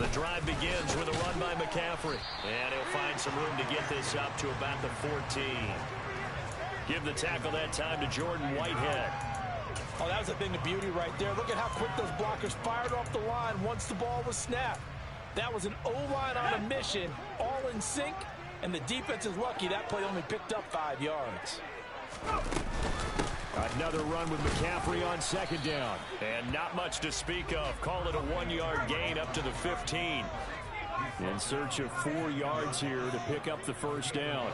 The drive begins with a run by McCaffrey. And he'll find some room to get this up to about the 14. Give the tackle that time to Jordan Whitehead. Oh, that was a thing of beauty right there. Look at how quick those blockers fired off the line once the ball was snapped. That was an O-line on a mission, all in sync, and the defense is lucky that play only picked up 5 yards. Another run with McCaffrey on second down. And not much to speak of. Call it a 1-yard gain up to the 15. In search of 4 yards here to pick up the first down.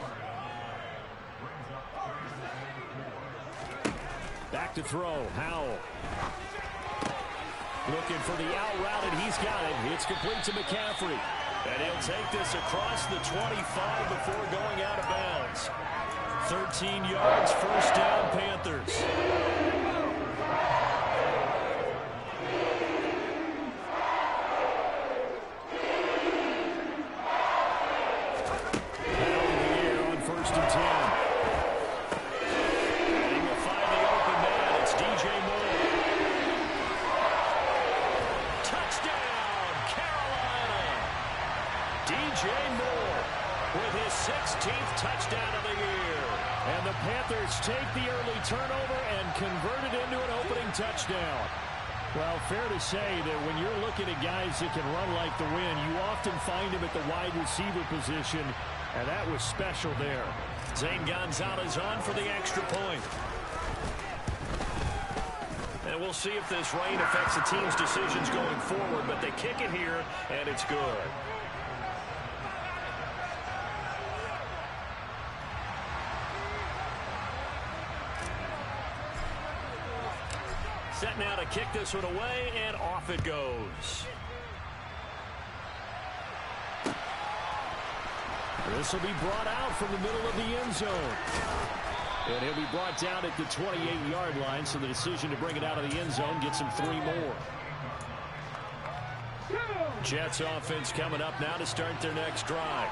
Back to throw. Howell. Looking for the out route, and he's got it. It's complete to McCaffrey. And he'll take this across the 25 before going out of bounds. 13 yards, first down, Panthers. Out in the air on 1st and 10. And he will find the open man. It's DJ Moore. Touchdown, Carolina. DJ Moore with his 16th touchdown of the year. And the Panthers take the early turnover and convert it into an opening touchdown. Well, fair to say that when you're looking at guys that can run like the wind, you often find them at the wide receiver position, and that was special there. Zane Gonzalez on for the extra point. And we'll see if this rain affects the team's decisions going forward, but they kick it here, and it's good. Set now to kick this one away, and off it goes. This will be brought out from the middle of the end zone. And he'll be brought down at the 28-yard line, so the decision to bring it out of the end zone gets him 3 more. Jets offense coming up now to start their next drive.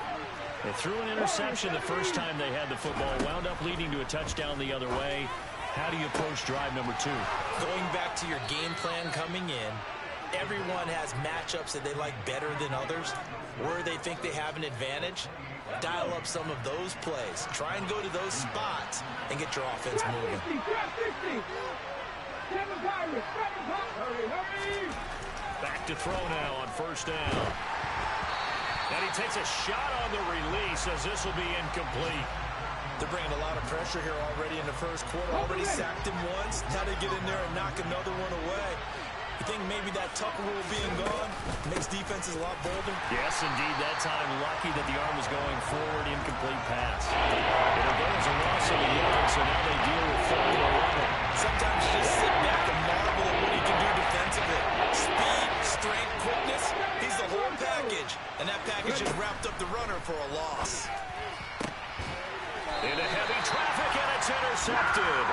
They threw an interception the first time they had the football, wound up leading to a touchdown the other way. How do you approach drive number 2? Going back to your game plan coming in, everyone has matchups that they like better than others. Where they think they have an advantage, dial up some of those plays. Try and go to those spots and get your offense moving. Back to throw now on 1st down. And he takes a shot on the release as this will be incomplete. They're bringing a lot of pressure here already in the first quarter. Already sacked him once. Now they get in there and knock another one away. You think maybe that tuck rule being gone makes defenses a lot bolder? Yes, indeed. That time, lucky that the arm was going forward. Incomplete pass. It'll go as a loss of a yard, so now they deal with 4. Sometimes you just sit back and marvel at what he can do defensively. Speed, strength, quickness. He's the whole package. And that package just wrapped up the runner for a loss. Into heavy traffic, and it's intercepted.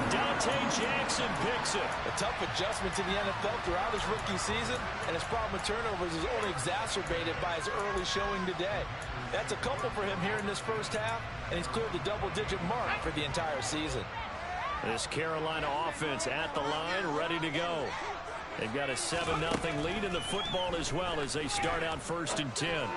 Dante Jackson picks it. A tough adjustment to the NFL throughout his rookie season, and his problem with turnovers is only exacerbated by his early showing today. That's a couple for him here in this first half, and he's cleared the double-digit mark for the entire season. This Carolina offense at the line, ready to go. They've got a 7-0 lead in the football as well as they start out 1st and 10.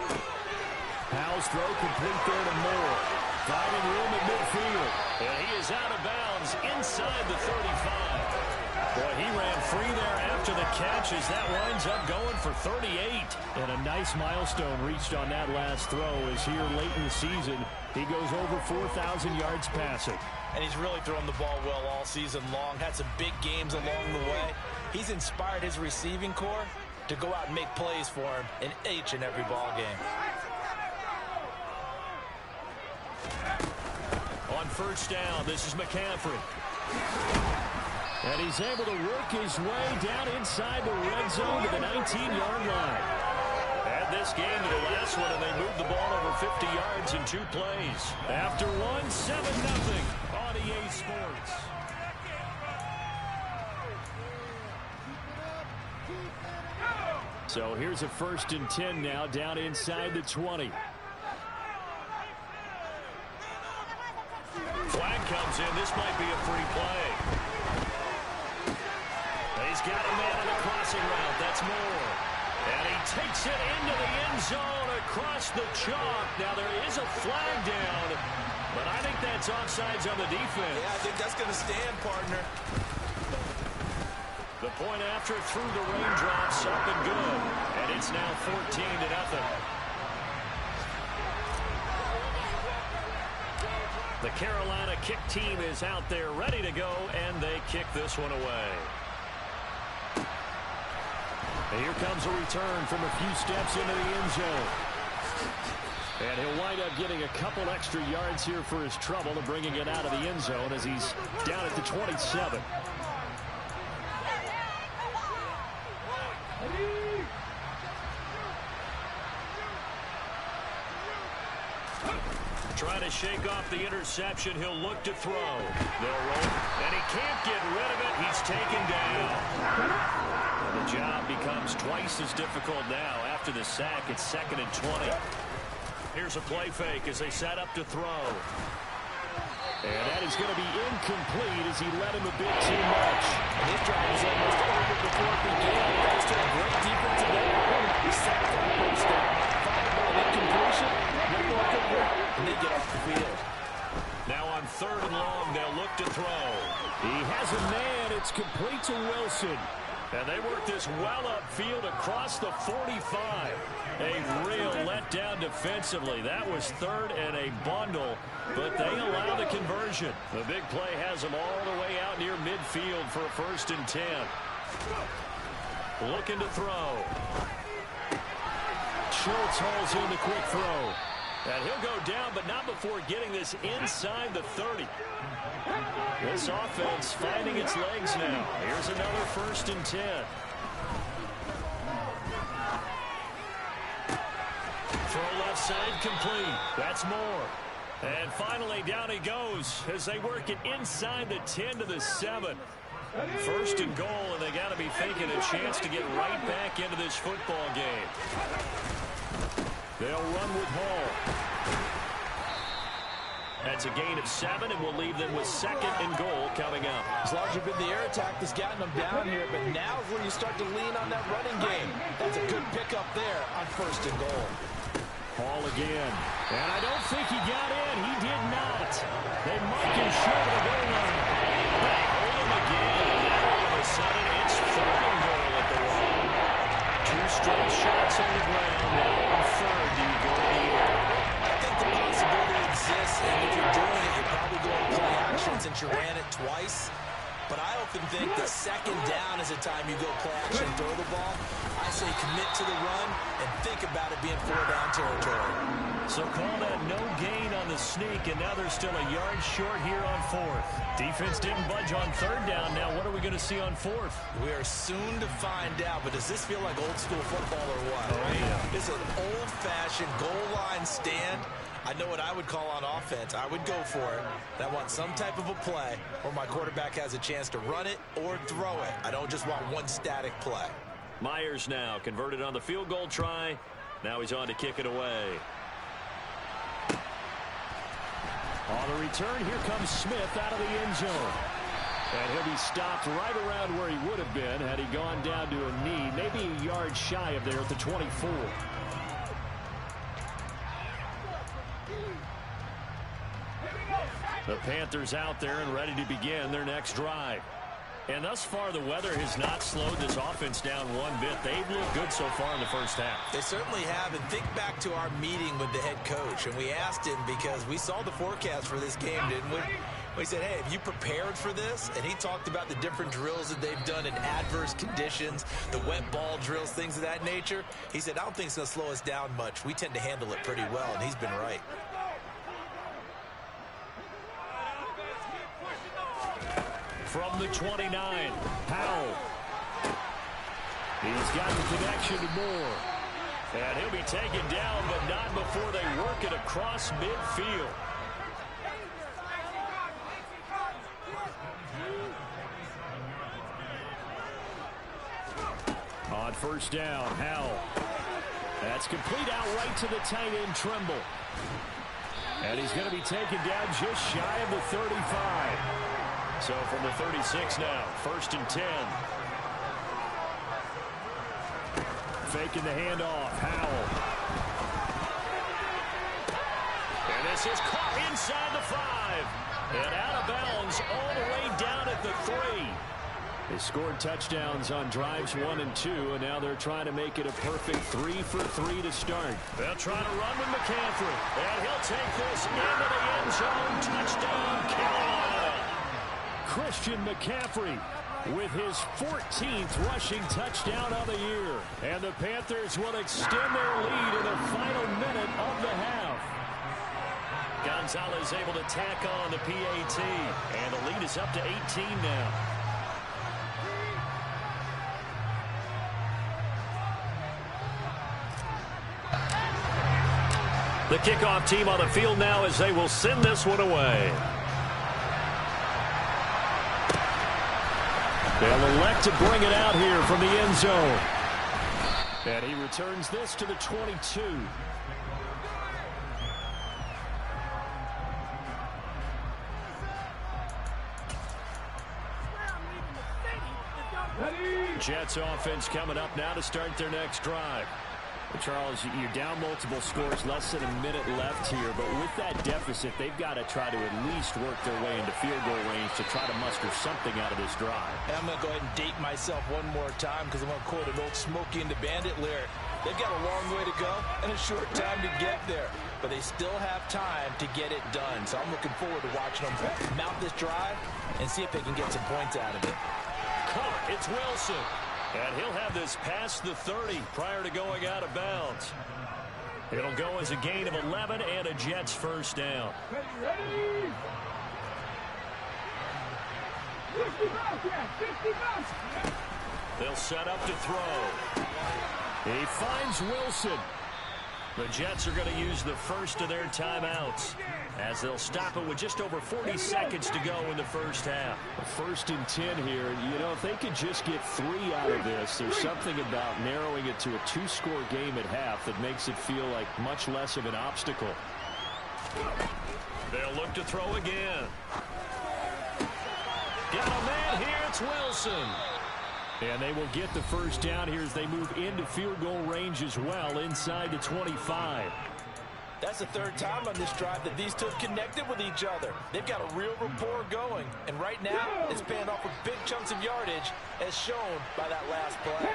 Howell's throw complete there to Moore. Finding room at midfield. And he is out of bounds inside the 35. Boy, he ran free there after the catch as that winds up going for 38. And a nice milestone reached on that last throw as here late in the season, he goes over 4,000 yards passing. And he's really thrown the ball well all season long. Had some big games along the way. He's inspired his receiving corps to go out and make plays for him in each and every ball game. On 1st down, this is McCaffrey. And he's able to work his way down inside the red zone to the 19-yard line. Add this game to the last one, and they moved the ball over 50 yards in 2 plays. After one, 7-0 on EA Sports. So here's a 1st and 10 now down inside the 20. Flag comes in. This might be a free play. He's got a man on the crossing route. That's Moore. And he takes it into the end zone across the chalk. Now there is a flag down, but I think that's offsides on the defense. Yeah, I think that's going to stand, partner. The point after through the raindrops, up and good. And it's now 14-0. The Carolina kick team is out there ready to go, and they kick this one away. And here comes a return from a few steps into the end zone. And he'll wind up getting a couple extra yards here for his trouble and bringing it out of the end zone as he's down at the 27. Trying to shake off the interception. He'll look to throw. They'll roll, and he can't get rid of it. He's taken down. And the job becomes twice as difficult now. After the sack, it's 2nd and 20. Here's a play fake as they set up to throw. And that is going to be incomplete as he led him a bit too much. And this drive was almost over before it began. Thanks to a great defensive effort. He sacked on first down. Followed by an incompletion. One more good work, and they get off the field. Now on 3rd and long, they'll look to throw. He has a man. It's complete to Wilson. And they work this well upfield across the 45. A real letdown defensively. That was 3rd and a bundle, but they allow the conversion. The big play has them all the way out near midfield for a 1st and 10. Looking to throw. Schultz hauls in the quick throw. And he'll go down, but not before getting this inside the 30. This offense finding its legs now. Here's another 1st and 10. Throw left side complete. That's more. And finally down he goes as they work it inside the 10 to the 7. 1st and goal, and they got to be thinking a chance to get right back into this football game. They'll run with Hall. That's a gain of 7, and we'll leave them with 2nd and goal coming up. It's largely been the air attack that's gotten them down here, but now's where you start to lean on that running game. That's a good pickup there on 1st and goal. Hall again. And I don't think he got in. He did not. They mark him short of the goal line. They hold him again, and now all of a sudden it's 3rd and goal at the line. 2 straight shots on the ground. Now on 3rd, do you go in the air? I think the possibility exists, and if you're doing it, you're probably going to play action since you ran it twice. But I often think the 2nd down is the time you go play action and throw the ball. I say commit to the run and think about it being 4-down territory. So call that no gain on the sneak, and now they're still a yard short here on 4th. Defense didn't budge on 3rd down. Now what are we going to see on 4th? We are soon to find out, but does this feel like old school football or what? Oh, yeah. It's an old-fashioned goal line stand. I know what I would call on offense. I would go for it. I want some type of a play where my quarterback has a chance to run it or throw it. I don't just want one static play. Myers now converted on the field goal try. Now he's on to kick it away. On the return, here comes Smith out of the end zone. And he'll be stopped right around where he would have been had he gone down to a knee, maybe a yard shy of there at the 24. The Panthers out there and ready to begin their next drive. And thus far, the weather has not slowed this offense down one bit. They've looked good so far in the first half. They certainly have. And think back to our meeting with the head coach. And we asked him because we saw the forecast for this game, didn't we? We said, hey, have you prepared for this? And he talked about the different drills that they've done in adverse conditions, the wet ball drills, things of that nature. He said, I don't think it's going to slow us down much. We tend to handle it pretty well, and he's been right. From the 29, Powell. He's got the connection to Moore. And he'll be taken down, but not before they work it across midfield. On 1st down, Howell. That's complete out right to the tight end, Trimble. And he's going to be taken down just shy of the 35. So from the 36 now, 1st and 10. faking the handoff. Howell. And this is caught inside the 5. And out of bounds all the way down at the 3. They scored touchdowns on drives 1 and 2, and now they're trying to make it a perfect 3 for 3 to start. They'll try to run with McCaffrey, and he'll take this into the end zone. Touchdown, Carolina. Christian McCaffrey with his 14th rushing touchdown of the year. And the Panthers will extend their lead in the final minute of the half. Gonzalez able to tack on the PAT, and the lead is up to 18 now. The kickoff team on the field now as they will send this one away. They'll elect to bring it out here from the end zone. And he returns this to the 22. Jets offense coming up now to start their next drive. Charles, you're down multiple scores, less than a minute left here, but with that deficit, they've got to try to at least work their way into field goal range to try to muster something out of this drive. And I'm going to go ahead and date myself one more time because I'm going to quote an old Smokey and the Bandit lyric. They've got a long way to go and a short time to get there, but they still have time to get it done. So I'm looking forward to watching them mount this drive and see if they can get some points out of it. Caught, it's Wilson. And he'll have this past the 30 prior to going out of bounds. It'll go as a gain of 11 and a Jets first down. Ready? They'll set up to throw. He finds Wilson. The Jets are going to use the first of their timeouts as they'll stop it with just over 40 seconds to go in the first half. First and 10 here. You know, if they could just get 3 out of this, there's something about narrowing it to a 2-score game at half that makes it feel like much less of an obstacle. They'll look to throw again. Got a man here. It's Wilson. And they will get the first down here as they move into field goal range as well inside the 25. That's the third time on this drive that these two have connected with each other. They've got a real rapport going. And right now, it's paying off with big chunks of yardage as shown by that last play.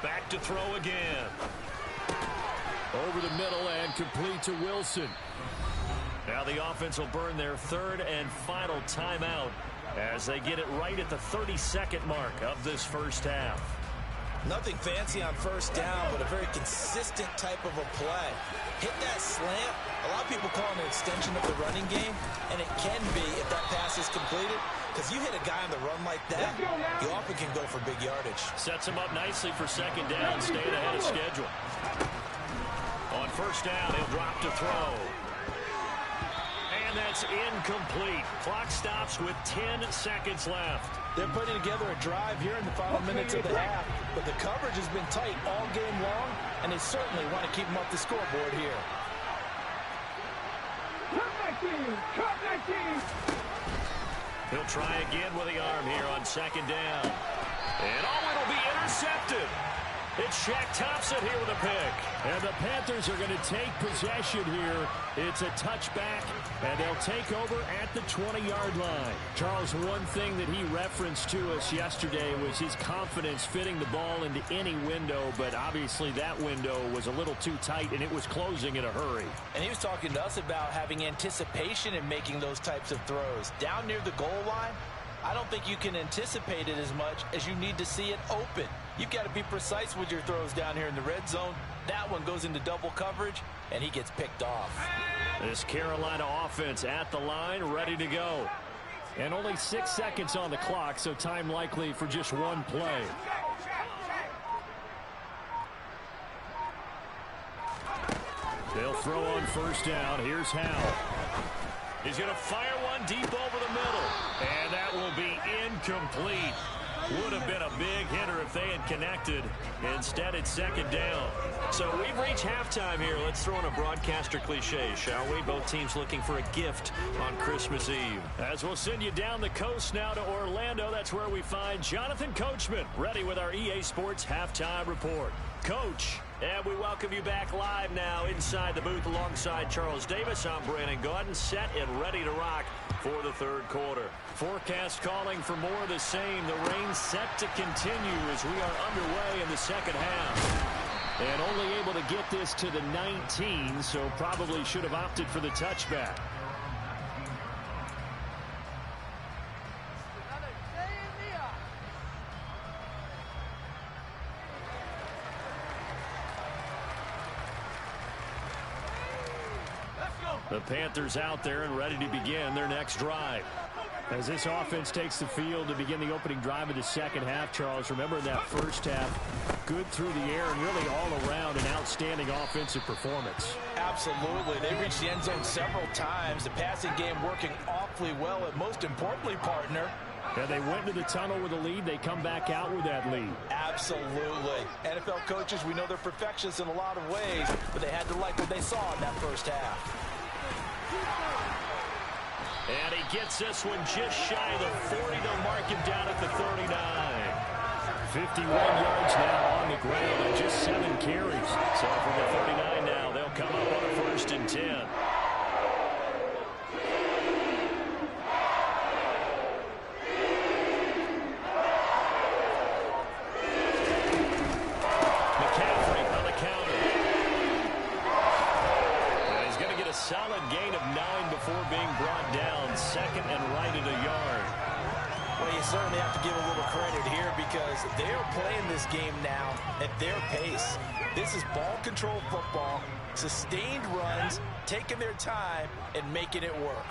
Back to throw again. Over the middle and complete to Wilson. Now the offense will burn their third and final timeout as they get it right at the 32nd mark of this first half. Nothing fancy on first down, but a very consistent type of a play. Hit that slant. A lot of people call it an extension of the running game, and it can be if that pass is completed, because you hit a guy on the run like that, you often can go for big yardage. Sets him up nicely for second down, staying ahead of schedule. On first down, he'll drop to throw. And that's incomplete. Clock stops with 10 seconds left. They're putting together a drive here in the final minutes of the half, but the coverage has been tight all game long, and they certainly want to keep them off the scoreboard here. He'll try again with the arm here on second down. And it'll be intercepted. It's Shaq Thompson here with a pick. And the Panthers are going to take possession here. It's a touchback, and they'll take over at the 20-yard line. Charles, one thing that he referenced to us yesterday was his confidence fitting the ball into any window, but obviously that window was a little too tight, and it was closing in a hurry. And he was talking to us about having anticipation in making those types of throws. Down near the goal line, I don't think you can anticipate it as much as you need to see it open. You've got to be precise with your throws down here in the red zone. That one goes into double coverage, and he gets picked off. This Carolina offense at the line, ready to go. And only 6 seconds on the clock, so time likely for just one play. They'll throw on first down. Here's Howell. He's going to fire one deep over the middle. And that will be incomplete. Would have been a big hitter if they had connected. Instead, it's second down. So we've reached halftime here. Let's throw in a broadcaster cliche, shall we? Both teams looking for a gift on Christmas Eve. As we'll send you down the coast now to Orlando, that's where we find Jonathan Coachman, ready with our EA Sports Halftime Report. Coach. And we welcome you back live now inside the booth alongside Charles Davis. I'm Brandon Gaudin, set and ready to rock for the third quarter. Forecast calling for more of the same. The rain set to continue as we are underway in the second half. And only able to get this to the 19, so probably should have opted for the touchback. The Panthers out there and ready to begin their next drive. As this offense takes the field to begin the opening drive of the second half, Charles, remember in that first half, good through the air and really all around an outstanding offensive performance. Absolutely. They reached the end zone several times. The passing game working awfully well, and most importantly, partner, yeah, they went to the tunnel with a lead. They come back out with that lead. Absolutely. NFL coaches, we know they're perfectionists in a lot of ways, but they had to like what they saw in that first half. And he gets this one just shy of the 40. They'll mark him down at the 39. 51 yards now on the ground and just 7 carries. So from the 39 now, they'll come up on a 1st and 10. Solid gain of 9 before being brought down. Second and right at a yard. Well, you certainly have to give a little credit here because they are playing this game now at their pace. This is ball control football, sustained runs, taking their time, and making it work.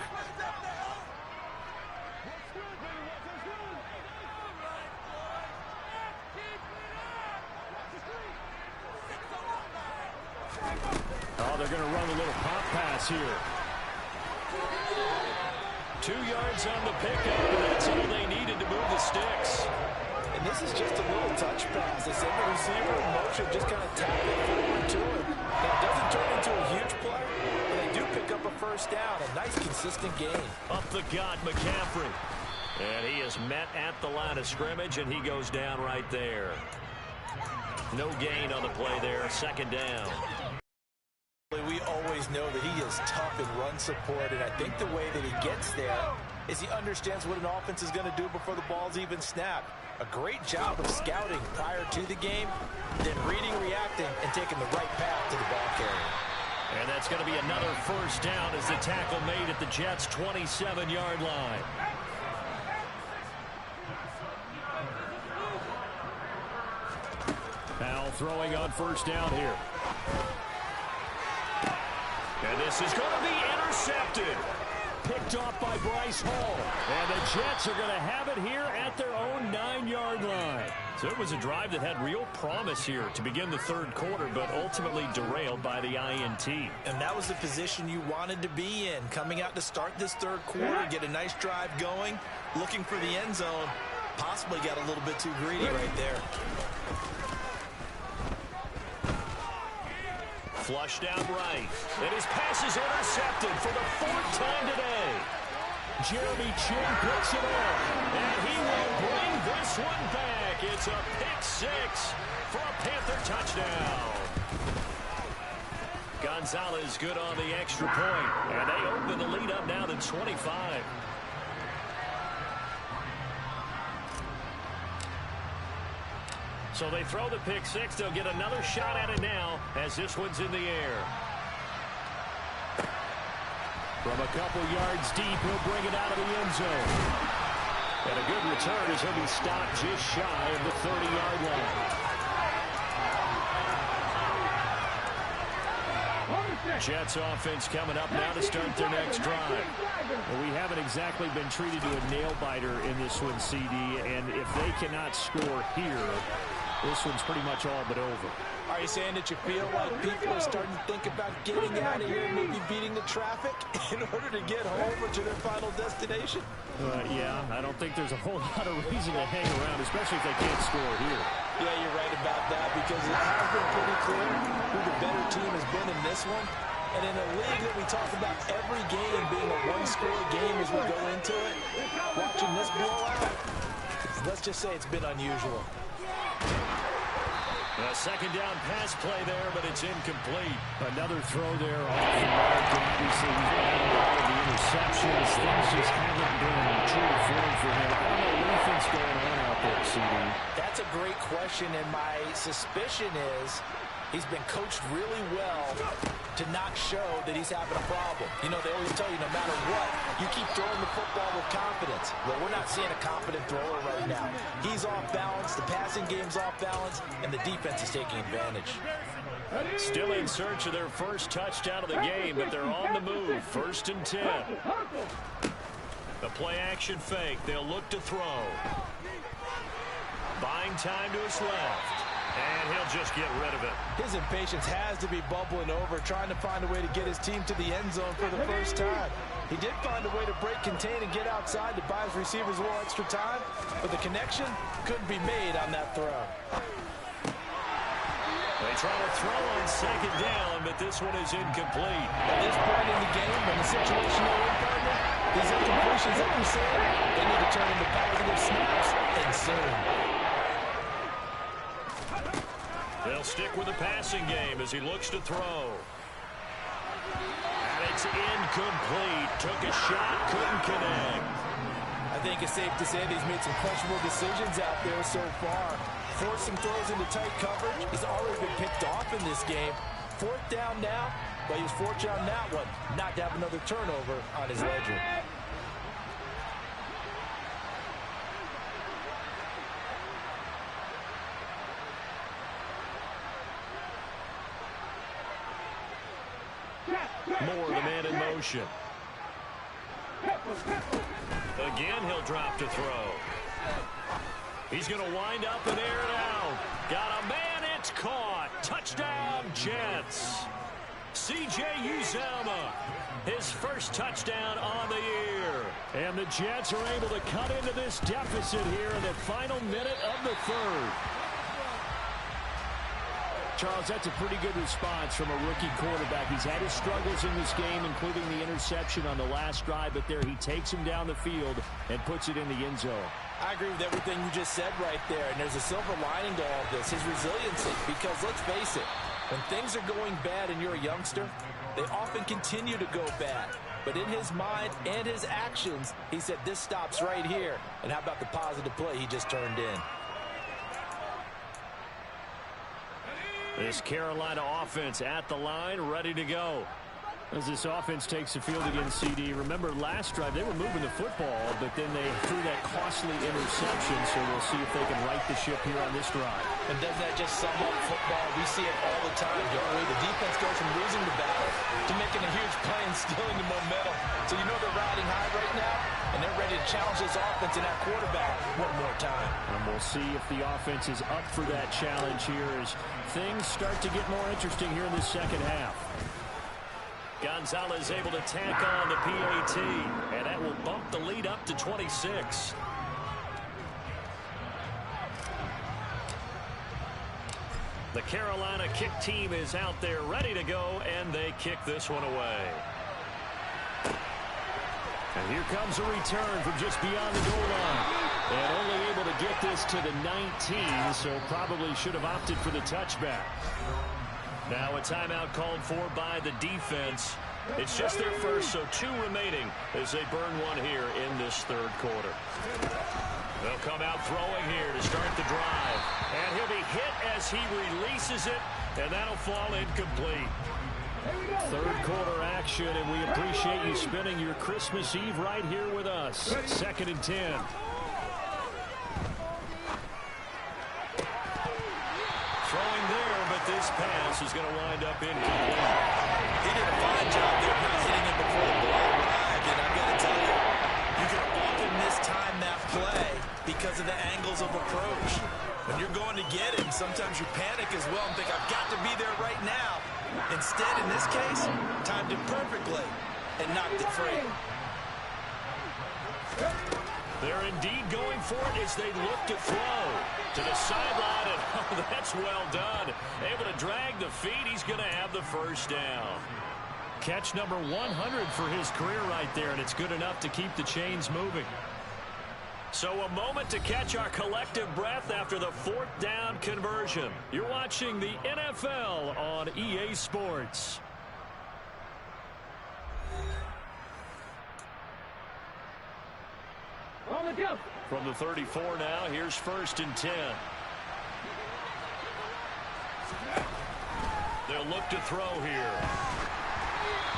Oh, they're going to run a little pop pass here. 2 yards on the pickup, and that's all they needed to move the sticks. And this is just a little touch pass. They send the receiver in motion, just kind of tap it forward to him. Now, it doesn't turn into a huge play, but they do pick up a first down. A nice, consistent gain. Up the gut, McCaffrey. And he is met at the line of scrimmage, and he goes down right there. No gain on the play there. Second down. We always know that he is tough in run support, and I think the way that he gets there is he understands what an offense is going to do before the ball's even snapped. A great job of scouting prior to the game, then reading, reacting, and taking the right path to the ball carrier. And that's going to be another first down as the tackle made at the Jets' 27-yard line. Now throwing on first down here. And this is going to be intercepted. Picked off by Bryce Hall. And the Jets are going to have it here at their own 9-yard line. So it was a drive that had real promise here to begin the third quarter, but ultimately derailed by the INT. And that was the position you wanted to be in. Coming out to start this third quarter, get a nice drive going, looking for the end zone. Possibly got a little bit too greedy right there. Flushed down right. And his pass is intercepted for the 4th time today. Jeremy Chin picks it up. And he will bring this one back. It's a pick-6 for a Panther touchdown. Gonzalez good on the extra point. And they open the lead up now to 25. So they throw the pick-6. They'll get another shot at it now as this one's in the air. From a couple yards deep, he'll bring it out of the end zone. And a good return as he'll be stopped just shy of the 30-yard line. Jets offense coming up now to start their next drive. Well, we haven't exactly been treated to a nail-biter in this one, CD, and if they cannot score here, this one's pretty much all but over. Are you saying that you feel like people are starting to think about getting out of here, maybe beating the traffic in order to get home or to their final destination? Yeah, I don't think there's a whole lot of reason to hang around, especially if they can't score here. Yeah, you're right about that, because it has been pretty clear who the better team has been in this one. And in a league that we talk about every game being a one-score game as we go into it, watching this blowout, let's just say it's been unusual. A second down pass play there, but it's incomplete. Another throw there off the mark, and obviously he's battled all of the interceptions. Things just haven't been true to form for him. I don't know what he thinks going on out there, CD. That's a great question, and my suspicion is he's been coached really well to not show that he's having a problem. You know, they always tell you no matter what, you keep throwing the football with confidence. Well, we're not seeing a confident thrower right now. He's off balance, the passing game's off balance, and the defense is taking advantage. Still in search of their first touchdown of the game, but they're on the move. 1st and 10. The play action fake. They'll look to throw. Buying time to his left. And he'll just get rid of it. His impatience has to be bubbling over, trying to find a way to get his team to the end zone for the first time. He did find a way to break, contain, and get outside to buy his receivers a little extra time, but the connection couldn't be made on that throw. They try to throw on second down, but this one is incomplete. At this point in the game, when the situation they're in, partner, these incompletions that we're seeing, they need to turn into positive snaps, and soon. They'll stick with the passing game as he looks to throw. And it's incomplete. Took a shot, couldn't connect. I think it's safe to say that he's made some questionable decisions out there so far. Forced some throws into tight coverage. He's already been picked off in this game. 4th down now, but he was fortunate on that one not to have another turnover on his ledger. Moore, the man in motion. Again, he'll drop to throw. He's going to wind up and air it out. Got a man, it's caught. Touchdown, Jets. C.J. Uzomah, his first touchdown on the year. And the Jets are able to cut into this deficit here in the final minute of the 3rd. Charles, that's a pretty good response from a rookie quarterback. He's had his struggles in this game, including the interception on the last drive, but there he takes him down the field and puts it in the end zone. I agree with everything you just said right there, and there's a silver lining to all of this, his resiliency, because let's face it, when things are going bad and you're a youngster, they often continue to go bad. But in his mind and his actions, he said, this stops right here. And how about the positive play he just turned in? This Carolina offense at the line, ready to go. As this offense takes the field against CD. Remember, last drive, they were moving the football, but then they threw that costly interception, so we'll see if they can right the ship here on this drive. And doesn't that just sum up football? We see it all the time, don't we? The defense goes from losing the battle to making a huge play and stealing the momentum. So you know they're riding high right now, and they're ready to challenge this offense and that quarterback one more time. And we'll see if the offense is up for that challenge here as things start to get more interesting here in the second half. Gonzalez able to tack on the PAT, and that will bump the lead up to 26. The Carolina kick team is out there ready to go, and they kick this one away. And here comes a return from just beyond the goal line. And only able to get this to the 19, so probably should have opted for the touchback. Now a timeout called for by the defense. It's just their first, so 2 remaining as they burn one here in this 3rd quarter. They'll come out throwing here to start the drive. And he'll be hit as he releases it, and that'll fall incomplete. 3rd quarter action, and we appreciate you spending your Christmas Eve right here with us. 2nd and 10. Throwing there, but this pass is going to wind up incomplete. He did a fine job there not hitting him before the ball arrived, and I'm going to tell you, you can often mistime that play because of the angles of approach. When you're going to get him, sometimes you panic as well and think, I've got to be there right now. Instead, in this case, timed it perfectly and knocked it free. They're indeed going for it as they look to throw to the sideline, and oh, that's well done. Able to drag the feet. He's going to have the first down. Catch number 100 for his career right there, and it's good enough to keep the chains moving. So a moment to catch our collective breath after the fourth down conversion. You're watching the NFL on EA Sports. From the 34 now, here's 1st and 10. They'll look to throw here.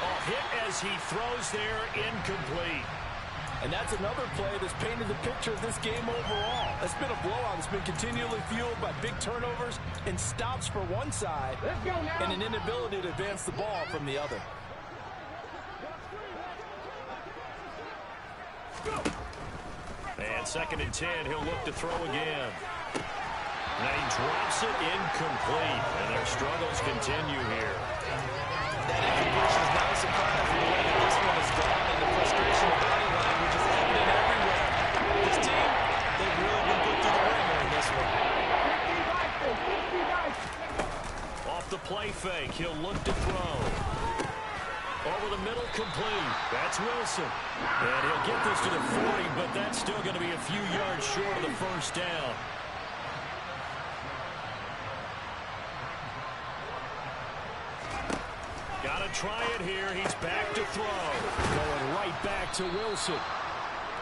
Oh, hit as he throws there, incomplete. And that's another play that's painted the picture of this game overall. It's been a blowout. It's been continually fueled by big turnovers and stops for one side and an inability to advance the ball from the other. And 2nd and 10, he'll look to throw again. And he drops it incomplete, and their struggles continue here. That incompletion is not a surprise in the way that this one has gone, and the frustration of body language is evident everywhere. This team, they've really been put through the ringer in this one. Off the play fake, he'll look to throw. Over the middle, complete. That's Wilson. And he'll get this to the 40, but that's still going to be a few yards short of the first down. Got to try it here. He's back to throw. Going right back to Wilson.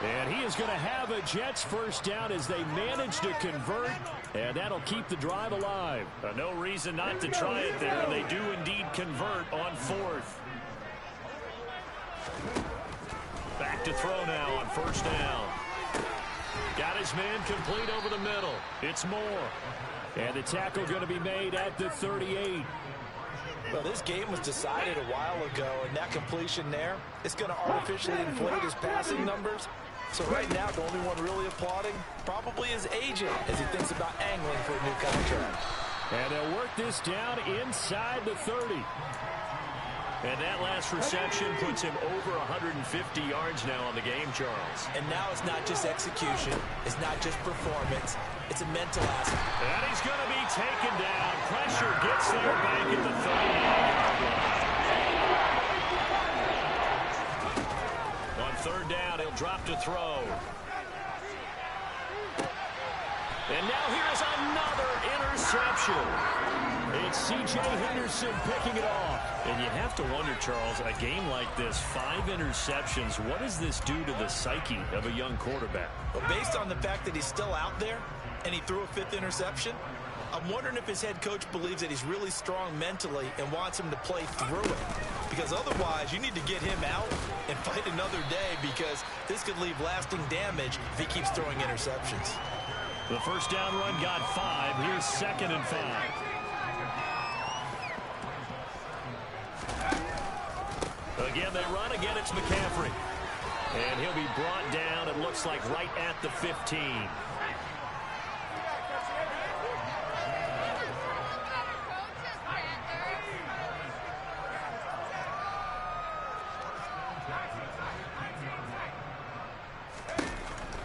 And he is going to have a Jets first down as they manage to convert, and that'll keep the drive alive. No reason not to try it there, and they do indeed convert on 4th. Back to throw now on 1st down. Got his man complete over the middle. It's Moore. And the tackle going to be made at the 38. Well, this game was decided a while ago, and that completion there, it's going to artificially inflate his passing numbers. So right now, the only one really applauding probably his agent as he thinks about angling for a new contract. And they'll work this down inside the 30. And that last reception puts him over 150 yards now on the game, Charles. And now it's not just execution. It's not just performance. It's a mental aspect. And he's going to be taken down. Pressure gets there back at the 39-yard line. On 3rd down, he'll drop to throw. And now here's another interception. It's C.J. Henderson picking it off. And you have to wonder, Charles, a game like this, 5 interceptions, what does this do to the psyche of a young quarterback? Well, based on the fact that he's still out there and he threw a 5th interception, I'm wondering if his head coach believes that he's really strong mentally and wants him to play through it. Because otherwise, you need to get him out and fight another day, because this could leave lasting damage if he keeps throwing interceptions. The first down run got 5. Here's 2nd and 5. Again, they run. Again, it's McCaffrey. And he'll be brought down, it looks like, right at the 15.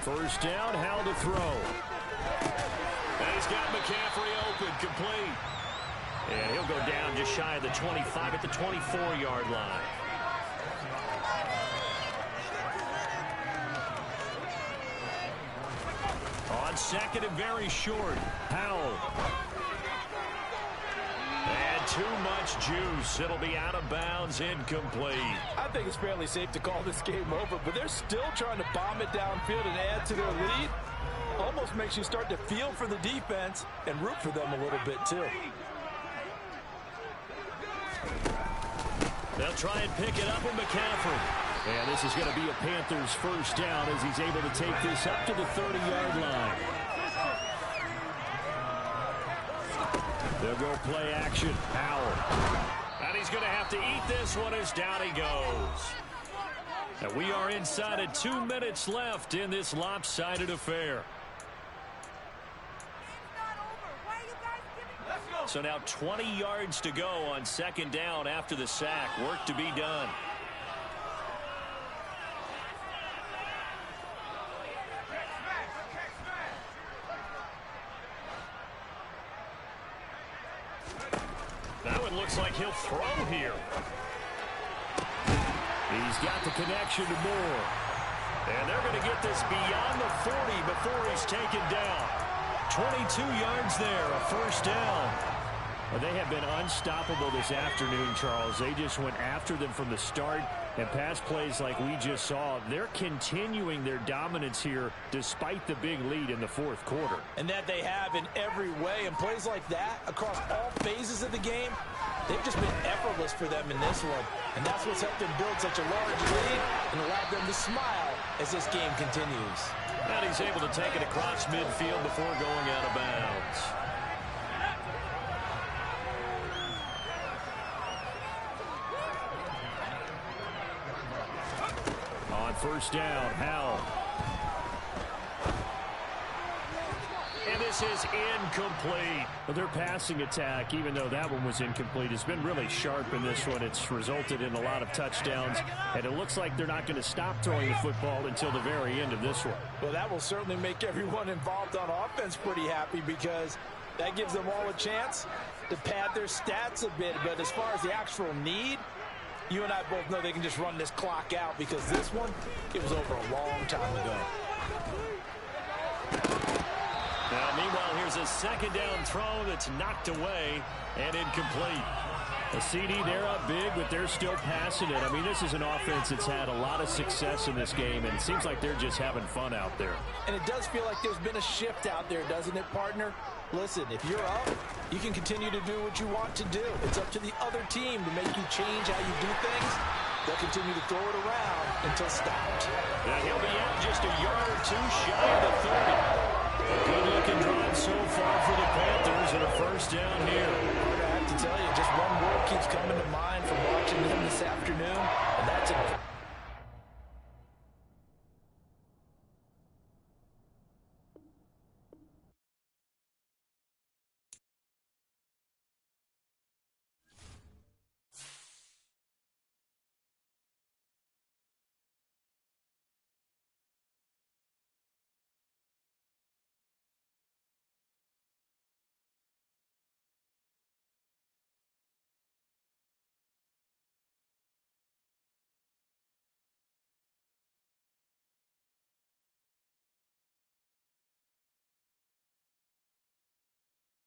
First down, how to throw. And he's got McCaffrey open, complete. And he'll go down just shy of the 25 at the 24-yard line. On 2nd and very short, Powell. And too much juice. It'll be out of bounds, incomplete. I think it's fairly safe to call this game over, but they're still trying to bomb it downfield and add to their lead. Almost makes you start to feel for the defense and root for them a little bit, too. They'll try and pick it up with McCaffrey. And this is going to be a Panthers first down as he's able to take this up to the 30-yard line. They'll go play action. Powell. And he's going to have to eat this one as down he goes. And we are inside of 2 minutes left in this lopsided affair. So now 20 yards to go on second down after the sack. Work to be done. That one looks like he'll throw here. He's got the connection to Moore. And they're going to get this beyond the 40 before he's taken down. 22 yards there, a first down. Well, they have been unstoppable this afternoon, Charles. They just went after them from the start, and pass plays like we just saw, they're continuing their dominance here despite the big lead in the fourth quarter. And that they have in every way, and plays like that across all phases of the game, they've just been effortless for them in this one. And that's what's helped them build such a large lead and allowed them to smile as this game continues. And he's able to take it across midfield before going out of bounds. On first down, Howell. And this is incomplete. Well, their passing attack, even though that one was incomplete, has been really sharp in this one. It's resulted in a lot of touchdowns, and it looks like they're not going to stop throwing the football until the very end of this one. Well, that will certainly make everyone involved on offense pretty happy, because that gives them all a chance to pad their stats a bit. But as far as the actual need, you and I both know they can just run this clock out, because this one, it was over a long time ago. Now, meanwhile, here's a second down throw that's knocked away and incomplete. A CD, they're up big, but they're still passing it. I mean, this is an offense that's had a lot of success in this game, and it seems like they're just having fun out there. And it does feel like there's been a shift out there, doesn't it, partner? Listen, if you're up, you can continue to do what you want to do. It's up to the other team to make you change how you do things. They'll continue to throw it around until stopped. And he'll be out just a yard or two shy of the 30.